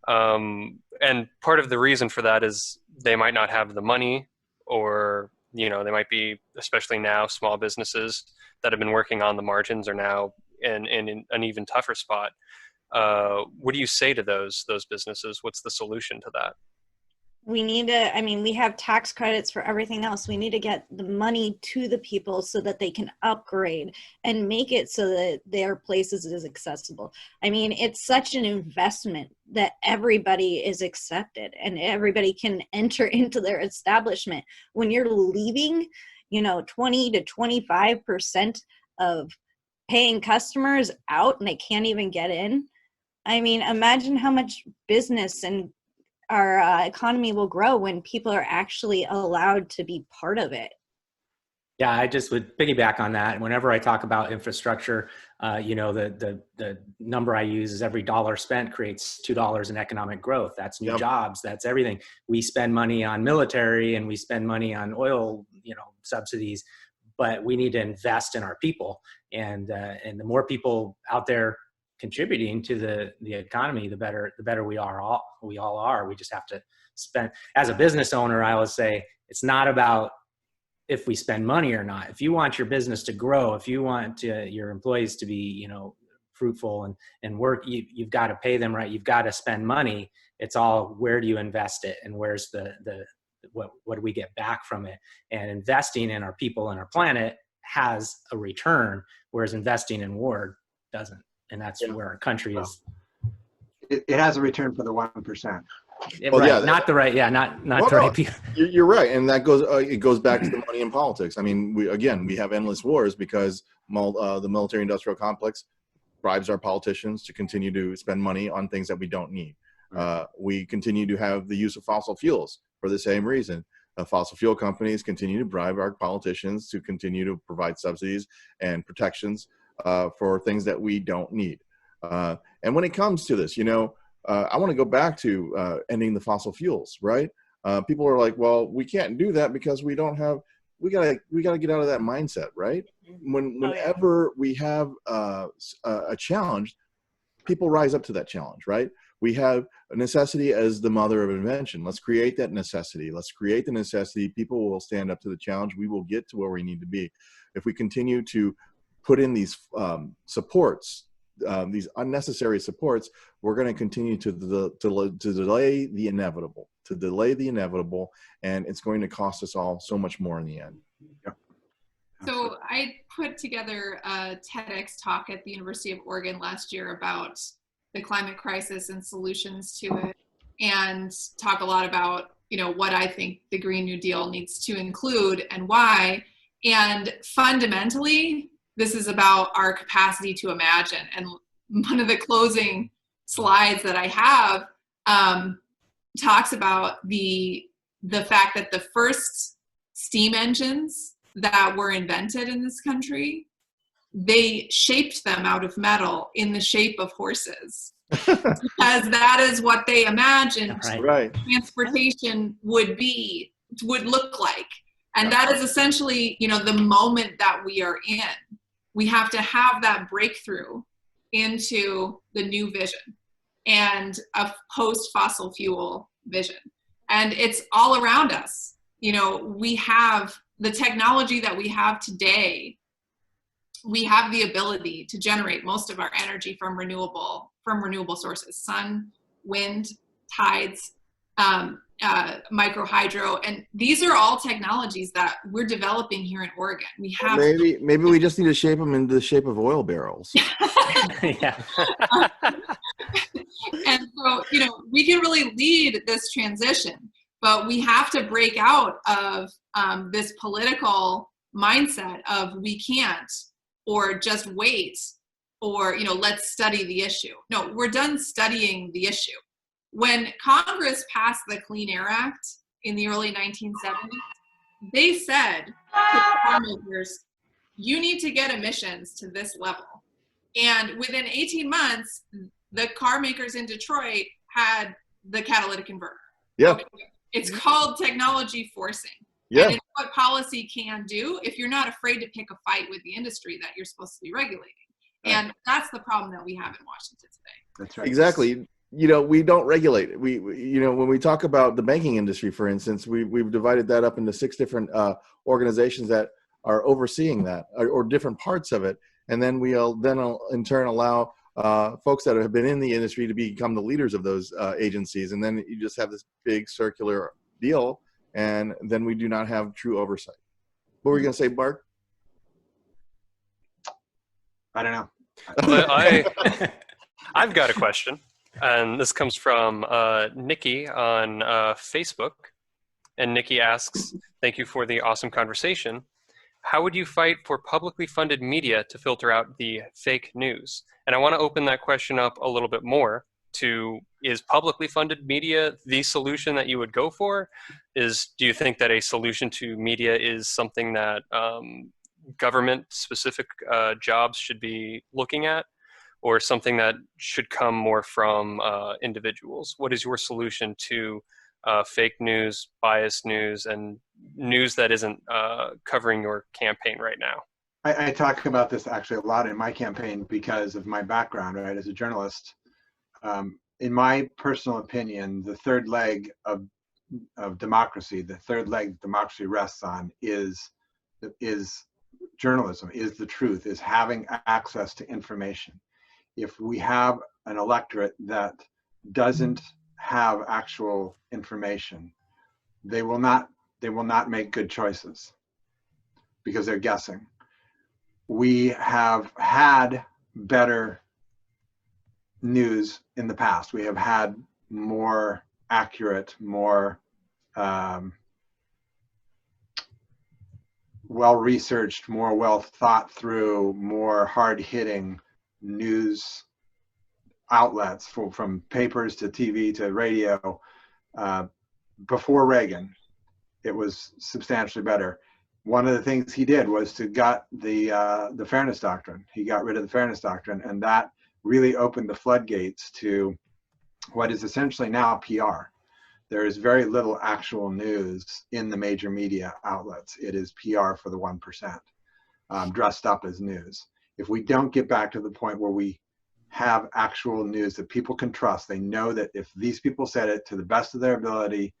And part of the reason for that is they might not have the money, or, they might be, especially now, small businesses that have been working on the margins are now in an even tougher spot. What do you say to those businesses? What's the solution to that? We need to, we have tax credits for everything else. We need to get the money to the people so that they can upgrade and make it so that their places is accessible. It's such an investment that everybody is accepted and everybody can enter into their establishment. When you're leaving, 20 to 25% of paying customers out and they can't even get in. Imagine how much business and our economy will grow when people are actually allowed to be part of it. Yeah, I just would piggyback on that. Whenever I talk about infrastructure, the number I use is every dollar spent creates $2 in economic growth. That's new jobs. That's everything. We spend money on military and we spend money on oil, subsidies, but we need to invest in our people. And the more people out there contributing to the economy, the better we all are. We just have to spend. As a business owner, I always say it's not about if we spend money or not. If you want your business to grow, if you want your employees to be fruitful and work, you've got to pay them right. You've got to spend money. It's all, where do you invest it, and where's the what do we get back from it? And investing in our people and our planet has a return, whereas investing in war doesn't. And that's where our country is. It has a return for the 1%. Well, right, yeah, not the right, not Well, the right no, people. you're right, and that goes. It goes back to the money in politics. I mean, we have endless wars because the military-industrial complex bribes our politicians to continue to spend money on things that we don't need. We continue to have the use of fossil fuels for the same reason. Fossil fuel companies continue to bribe our politicians to continue to provide subsidies and protections for things that we don't need. And when it comes to this, I want to go back to ending the fossil fuels, right? People are like, well, we can't do that because we don't have, we gotta get out of that mindset, right? Whenever we have a challenge, people rise up to that challenge, right? We have a necessity as the mother of invention. Let's create that necessity. Let's create the necessity. People will stand up to the challenge. We will get to where we need to be. If we continue to put in these supports, these unnecessary supports, we're going to continue to delay the inevitable, and it's going to cost us all so much more in the end. Yep. So I put together a TEDx talk at the University of Oregon last year about the climate crisis and solutions to it, and talk a lot about, what I think the Green New Deal needs to include and why. And fundamentally, this is about our capacity to imagine. And one of the closing slides that I have talks about the fact that the first steam engines that were invented in this country, they shaped them out of metal in the shape of horses. Because that is what they imagined transportation would look like. And that is essentially, the moment that we are in. We have to have that breakthrough into the new vision and a post-fossil fuel vision. And it's all around us. We have the technology that we have today. We have the ability to generate most of our energy from renewable sources: sun, wind, tides, micro hydro, and these are all technologies that we're developing here in Oregon. We have maybe we just need to shape them into the shape of oil barrels. Yeah. And so, we can really lead this transition, but we have to break out of this political mindset of we can't, or just wait, or, let's study the issue. No, we're done studying the issue. When Congress passed the Clean Air Act in the early 1970s, they said to car makers, you need to get emissions to this level. And within 18 months, the car makers in Detroit had the catalytic converter. Yeah. Okay. It's called technology forcing. Yeah. And it's what policy can do if you're not afraid to pick a fight with the industry that you're supposed to be regulating. And that's the problem that we have in Washington today. That's right. Exactly. We don't regulate it. We when we talk about the banking industry, for instance, we've divided that up into 6 different organizations that are overseeing that, or different parts of it. And then we'll in turn allow folks that have been in the industry to become the leaders of those agencies. And then you just have this big circular deal, and then we do not have true oversight. What were you going to say, Mark? I don't know. Well, I've got a question, and this comes from Nikki on Facebook. And Nikki asks, thank you for the awesome conversation. How would you fight for publicly funded media to filter out the fake news? And I want to open that question up a little bit more to, is publicly funded media the solution that you would go for? Do you think that a solution to media is something that government-specific jobs should be looking at, or something that should come more from individuals? What is your solution to fake news, biased news, and news that isn't covering your campaign right now? I talk about this actually a lot in my campaign because of my background, right, as a journalist. In my personal opinion, the third leg of democracy, the third leg democracy rests on is journalism, is the truth, is having access to information. If we have an electorate that doesn't have actual information, they will not make good choices because they're guessing. We have had better news in the past. We have had more accurate, more well-researched, more well-thought-through, more hard-hitting news outlets, from papers to TV to radio. Before Reagan, it was substantially better. One of the things he did was to gut the fairness doctrine. He got rid of the fairness doctrine, and that really opened the floodgates to what is essentially now PR. There is very little actual news in the major media outlets. It is PR for the 1%, dressed up as news. If we don't get back to the point where we have actual news that people can trust, they know that if these people said it to the best of their ability,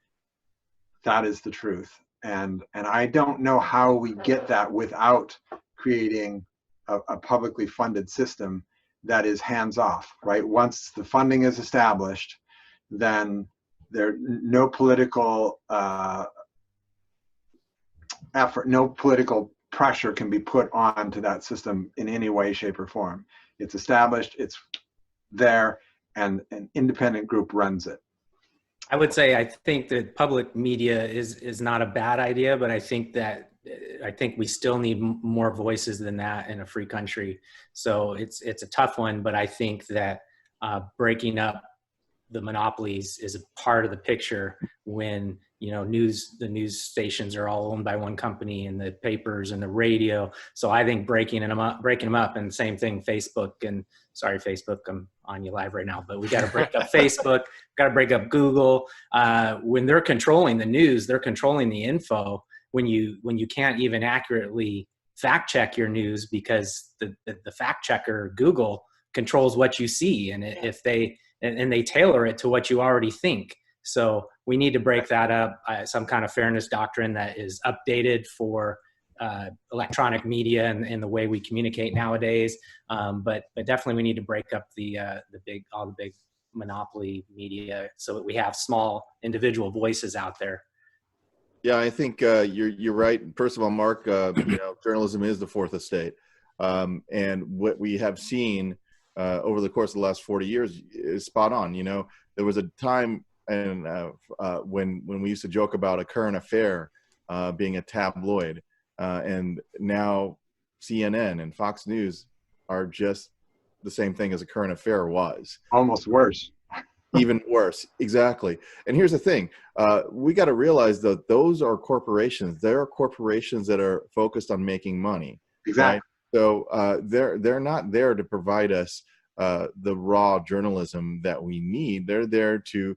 that is the truth. And I don't know how we get that without creating a publicly funded system that is hands off, right? Once the funding is established, then no political effort, no political pressure can be put onto that system in any way, shape, or form. It's established, it's there, and an independent group runs it. I would say I think that public media is not a bad idea, but I think we still need more voices than that in a free country. So it's a tough one, but I think that breaking up the monopolies is a part of the picture when, you know, the news stations are all owned by one company, and the papers and the radio. So I think breaking them up, and same thing, Facebook, and sorry, Facebook, I'm on you live right now, but we got to break up Facebook, got to break up Google. When they're controlling the news, they're controlling the info. When you can't even accurately fact check your news because the fact checker, Google, controls what you see, and if they tailor it to what you already think. So we need to break that up, some kind of fairness doctrine that is updated for electronic media and the way we communicate nowadays. But definitely we need to break up all the big monopoly media so that we have small individual voices out there. Yeah, I think you're right. First of all, Mark, journalism is the fourth estate. And what we have seen over the course of the last 40 years is spot on. You know, there was a time when we used to joke about a current affair being a tabloid, and now CNN and Fox News are just the same thing as a current affair was. Almost worse. Even worse, exactly. And here's the thing: we got to realize that those are corporations. They're corporations that are focused on making money. Exactly. Right? So they're not there to provide us the raw journalism that we need. They're there to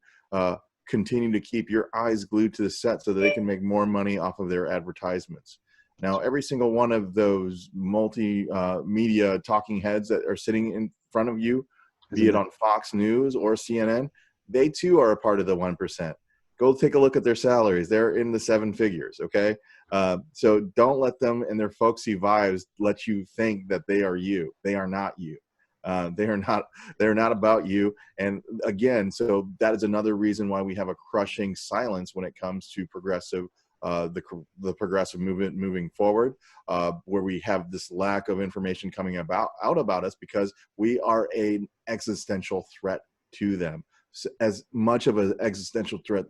continue to keep your eyes glued to the set so that they can make more money off of their advertisements. Now, every single one of those multi-media talking heads that are sitting in front of you, be it on Fox News or CNN, they too are a part of the 1%. Go take a look at their salaries. They're in the 7 figures, okay? So don't let them and their folksy vibes let you think that they are you. They are not you. They're not about you. And again, so that is another reason why we have a crushing silence when it comes to the progressive movement moving forward, where we have this lack of information coming out about us because we are an existential threat to them. So as much of an existential threat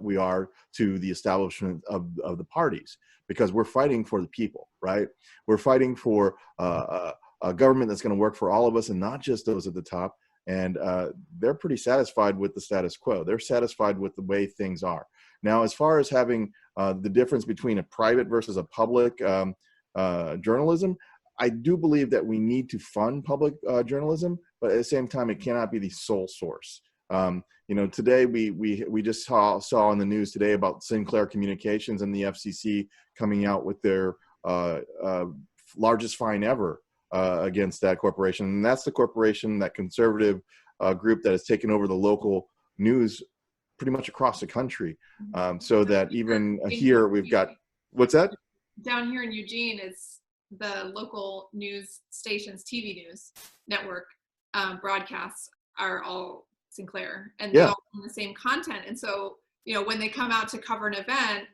we are to the establishment of the parties, because we're fighting for the people, right? We're fighting for a government that's going to work for all of us and not just those at the top. And they're pretty satisfied with the status quo. They're satisfied with the way things are. Now, as far as having the difference between a private versus a public journalism, I do believe that we need to fund public journalism, but at the same time, it cannot be the sole source. Today we just saw in the news today about Sinclair Communications and the FCC coming out with their largest fine ever against that corporation. And that's the corporation, that conservative group that has taken over the local news pretty much across the country. So that even here we've got, what's that? Down here in Eugene, it's the local news stations, TV news network broadcasts are all Sinclair, and they all own the same content. And so when they come out to cover an event,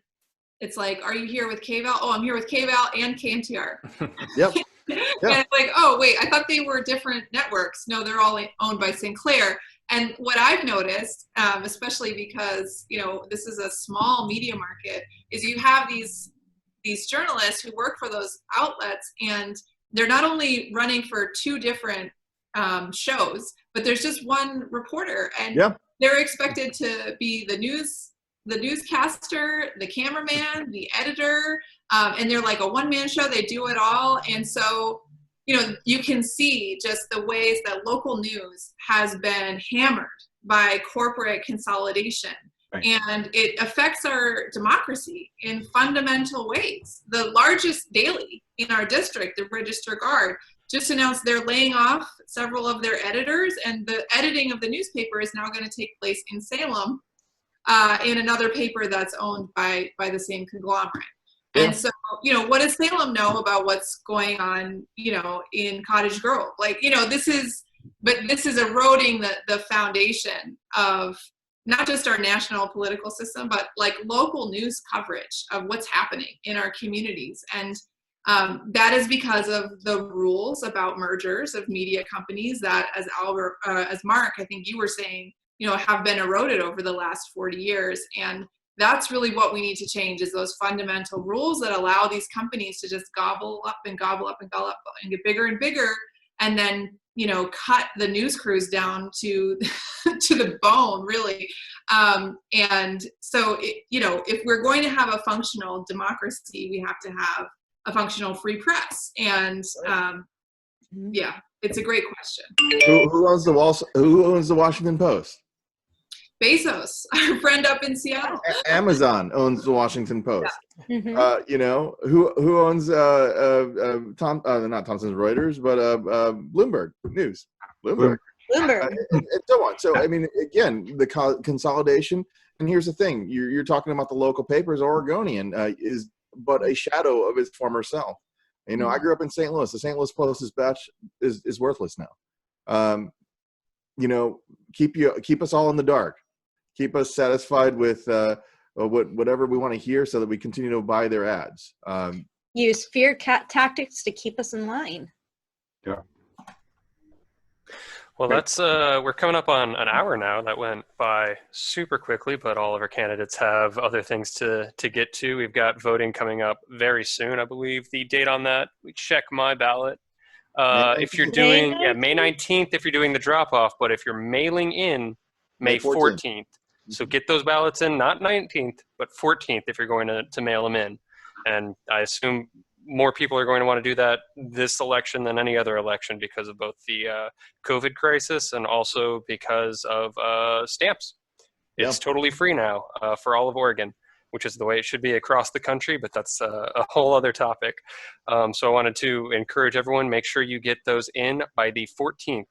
it's like, are you here with KVAL? Oh, I'm here with KVAL and KNTR. Yep. And it's like, oh, wait, I thought they were different networks. No, they're all owned by Sinclair. And what I've noticed, especially because, this is a small media market, is you have these journalists who work for those outlets, and they're not only running for 2 different shows, but there's just one reporter, and they're expected to be the newscaster, the cameraman, the editor, and they're like a one-man show. They do it all. And so, you can see just the ways that local news has been hammered by corporate consolidation. Right. And it affects our democracy in fundamental ways. The largest daily in our district, the Register Guard, just announced they're laying off several of their editors, and the editing of the newspaper is now going to take place in Salem, in another paper that's owned by the same conglomerate. Yeah. And so, what does Salem know about what's going on, in Cottage Grove? Like, this is eroding the foundation of not just our national political system, but like local news coverage of what's happening in our communities. And that is because of the rules about mergers of media companies that, as Mark, I think you were saying, have been eroded over the last 40 years. And that's really what we need to change, is those fundamental rules that allow these companies to just gobble up and gobble up and gobble up and get bigger and bigger, and then, cut the news crews down to to the bone, really. And so, if we're going to have a functional democracy, we have to have a functional free press. And it's a great question. Who owns the Washington Post? Bezos, our friend up in Seattle. Amazon owns the Washington Post. Yeah. Mm-hmm. Who owns not Thomson Reuters, but Bloomberg News. Bloomberg. And so on. So I mean, again, the consolidation. And here's the thing: you're talking about the local papers. Oregonian is but a shadow of its former self. I grew up in St. Louis. The St. Louis Post's batch is worthless now. Keep us all in the dark. Keep us satisfied with whatever we want to hear, so that we continue to buy their ads. Use fear tactics to keep us in line. Yeah. Well, that's we're coming up on an hour now. That went by super quickly, but all of our candidates have other things to get to. We've got voting coming up very soon. I believe the date on that, we check my ballot. If you're doing May 19th, if you're doing the drop off, but if you're mailing in, May 14th. So get those ballots in, not 19th, but 14th if you're going to mail them in. And I assume more people are going to want to do that this election than any other election, because of both the COVID crisis and also because of stamps. It's totally free now for all of Oregon, which is the way it should be across the country, but that's a whole other topic. So I wanted to encourage everyone, make sure you get those in by the 14th.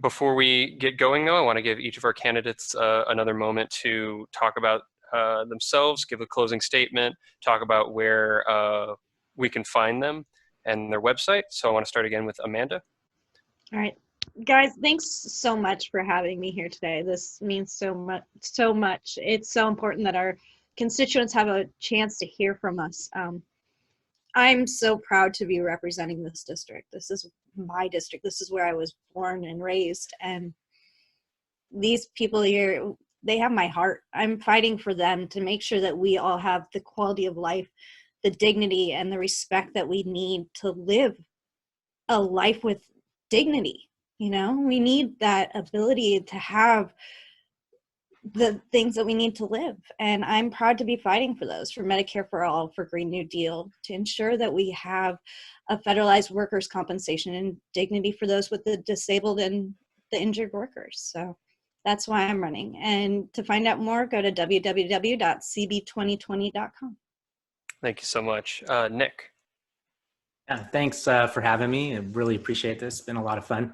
Before we get going, though, I want to give each of our candidates another moment to talk about themselves, give a closing statement, talk about where we can find them and their website. So I want to start again with Amanda. All right. Guys, thanks so much for having me here today. This means so much. It's so important that our constituents have a chance to hear from us. I'm so proud to be representing this district. This is my district. This is where I was born and raised. And these people here, they have my heart. I'm fighting for them to make sure that we all have the quality of life, the dignity, and the respect that we need to live a life with dignity. We need that ability to have the things that we need to live. And I'm proud to be fighting for those, for Medicare for all, for Green New Deal, to ensure that we have a federalized workers' compensation and dignity for those with the disabled and the injured workers. So that's why I'm running. And to find out more, go to www.siebe2020.com. Thank you so much. Nick. Yeah, thanks for having me. I really appreciate this. It's been a lot of fun.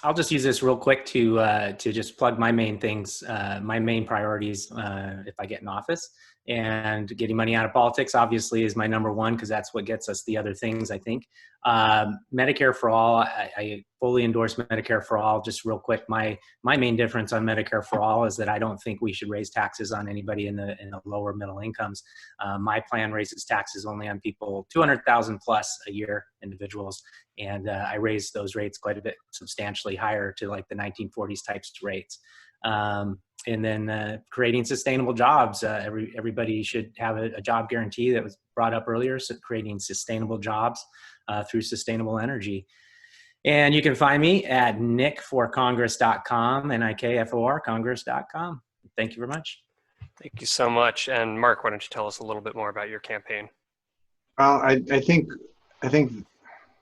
I'll just use this real quick to just plug my main things, my main priorities if I get in office. and getting money out of politics obviously is my number one, because that's what gets us the other things, I think. Medicare for all, I fully endorse Medicare for all. Just real quick, my main difference on Medicare for all is that I don't think we should raise taxes on anybody in the lower middle incomes. My plan raises taxes only on people 200,000 plus a year, individuals, and I raise those rates quite a bit, substantially higher, to like the 1940s types rates. And then creating sustainable jobs. Everybody should have a job guarantee that was brought up earlier. So creating sustainable jobs through sustainable energy. And you can find me at nickforcongress.com, NIKFOR Congress.com. Thank you very much. Thank you so much. And Mark, why don't you tell us a little bit more about your campaign? Well, I think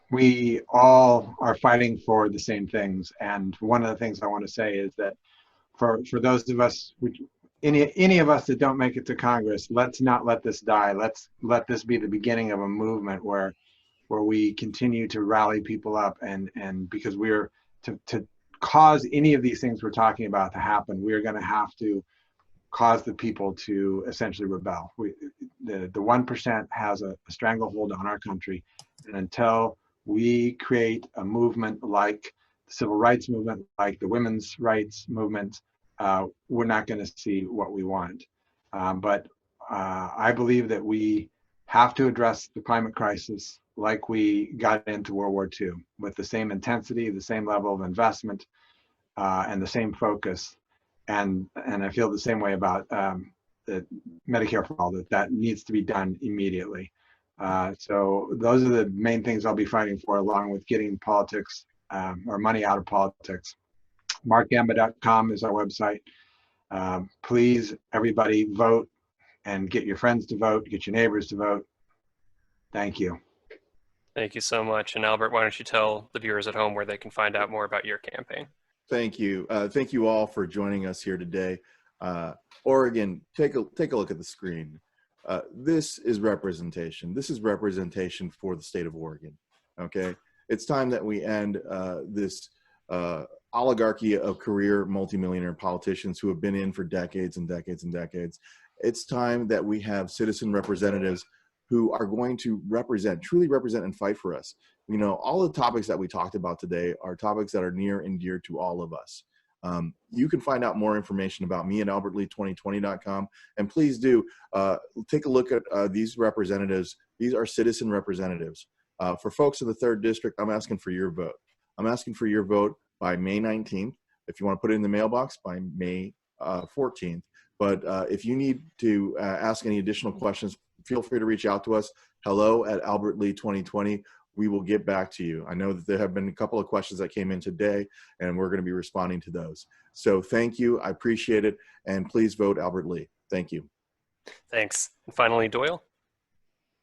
we all are fighting for the same things. And one of the things I want to say is that for those of us, any of us that don't make it to Congress, let's not let this die. Let's let this be the beginning of a movement where we continue to rally people up, and because we're to cause any of these things we're talking about to happen, we're going to have to cause the people to essentially rebel. The 1% has a stranglehold on our country, and until we create a movement like the civil rights movement, like the women's rights movement, we're not going to see what we want. But I believe that we have to address the climate crisis like we got into World War II, with the same intensity, the same level of investment, and the same focus. And I feel the same way about the Medicare for all, that needs to be done immediately. So those are the main things I'll be fighting for, along with getting politics or money out of politics. MarkGamba.com is our website. Please, everybody, vote, and get your friends to vote, get your neighbors to vote. Thank you. Thank you so much. And Albert, why don't you tell the viewers at home where they can find out more about your campaign? Thank you. Thank you all for joining us here today. Oregon, take a look at the screen. This is representation. This is representation for the state of Oregon. Okay, it's time that we end this oligarchy of career multimillionaire politicians who have been in for decades and decades and decades. It's time that we have citizen representatives who are going to represent, truly represent, and fight for us. You know, all the topics that we talked about today are topics that are near and dear to all of us. You can find out more information about me at albertlee2020.com. And please do take a look at these representatives. These are citizen representatives. For folks in the 3rd District, I'm asking for your vote. I'm asking for your vote by May 19th. If you want to put it in the mailbox, by May 14th. But if you need to ask any additional questions, feel free to reach out to us. hello@albertlee2020. We will get back to you. I know that there have been a couple of questions that came in today, and we're going to be responding to those. So thank you. I appreciate it. And please vote Albert Lee. Thank you. Thanks. And finally, Doyle.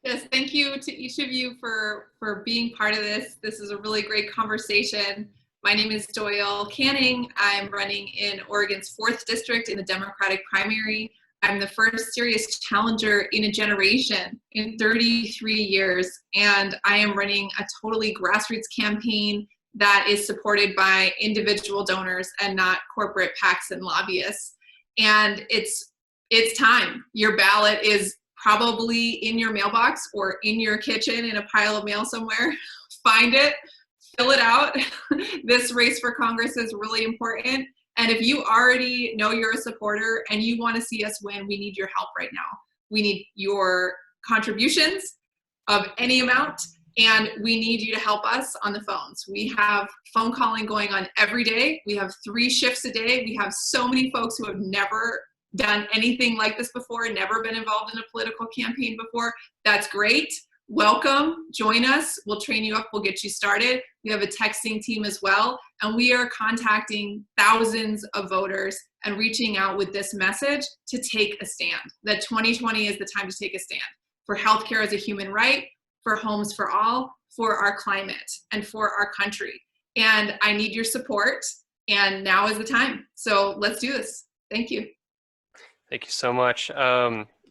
Yes, thank you to each of you for being part of this. This is a really great conversation. My name is Doyle Canning. I'm running in Oregon's 4th District in the Democratic primary. I'm the first serious challenger in a generation in 33 years, and I am running a totally grassroots campaign that is supported by individual donors and not corporate PACs and lobbyists. And it's time. Your ballot is probably in your mailbox or in your kitchen in a pile of mail somewhere. Find it, fill it out. This race for Congress is really important. And if you already know you're a supporter and you want to see us win, we need your help right now. We need your contributions of any amount, and we need you to help us on the phones. We have phone calling going on every day. We have 3 shifts a day. We have so many folks who have never done anything like this before, never been involved in a political campaign before. That's great. Welcome, join us. We'll train you up, we'll get you started. We have a texting team as well, and we are contacting thousands of voters and reaching out with this message to take a stand. That 2020 is the time to take a stand for healthcare as a human right, for homes for all, for our climate, and for our country. And I need your support, and now is the time. So let's do this. Thank you. Thank you so much.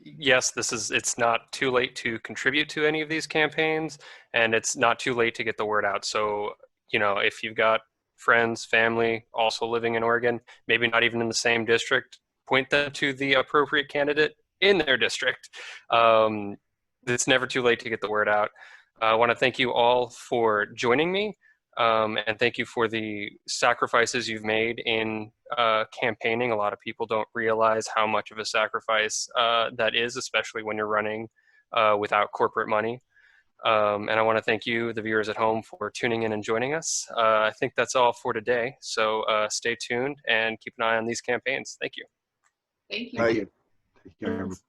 Yes, it's not too late to contribute to any of these campaigns, and it's not too late to get the word out. So, you know, if you've got friends, family also living in Oregon, maybe not even in the same district, point them to the appropriate candidate in their district. It's never too late to get the word out. I want to thank you all for joining me, and thank you for the sacrifices you've made in campaigning. A lot of people don't realize how much of a sacrifice that is, especially when you're running without corporate money. And I want to thank you, the viewers at home, for tuning in and joining us. I think that's all for today. So stay tuned and keep an eye on these campaigns. Thank you. Thank you. Thank you. Take care, everybody.